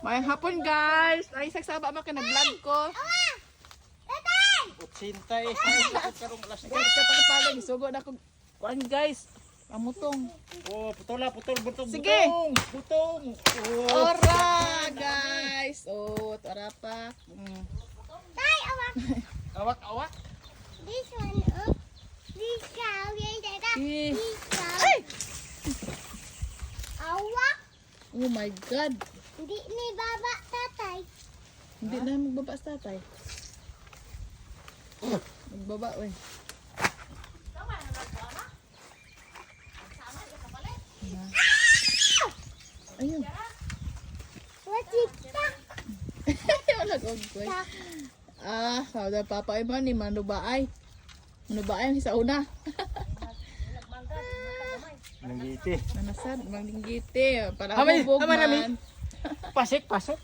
Mayang hapon guys. Ay sagsaba man ka nag-vlog ko. Utsintay. Ay, karong alas Kaya pagpapalag sugo na ko. Kuan guys. Amutong. Oh, putol, butong. Sige. Butong. Oh. Ora guys. Oh, tara pa. Tay, awak. Awak. This one up. This cow, yeah, that. Eh. This cow. Ay! Awak. Oh my god. Hindi ni baba tatay. Hindi na magbaba sa tatay. Magbaba we. Ayun. What's it? Wala ko koy. Kada papa ay man ni manubaay. Manubaay ang sa una. Nanggiti. Nanasad manginggiti para Amay, hubog amay, man. Pasok.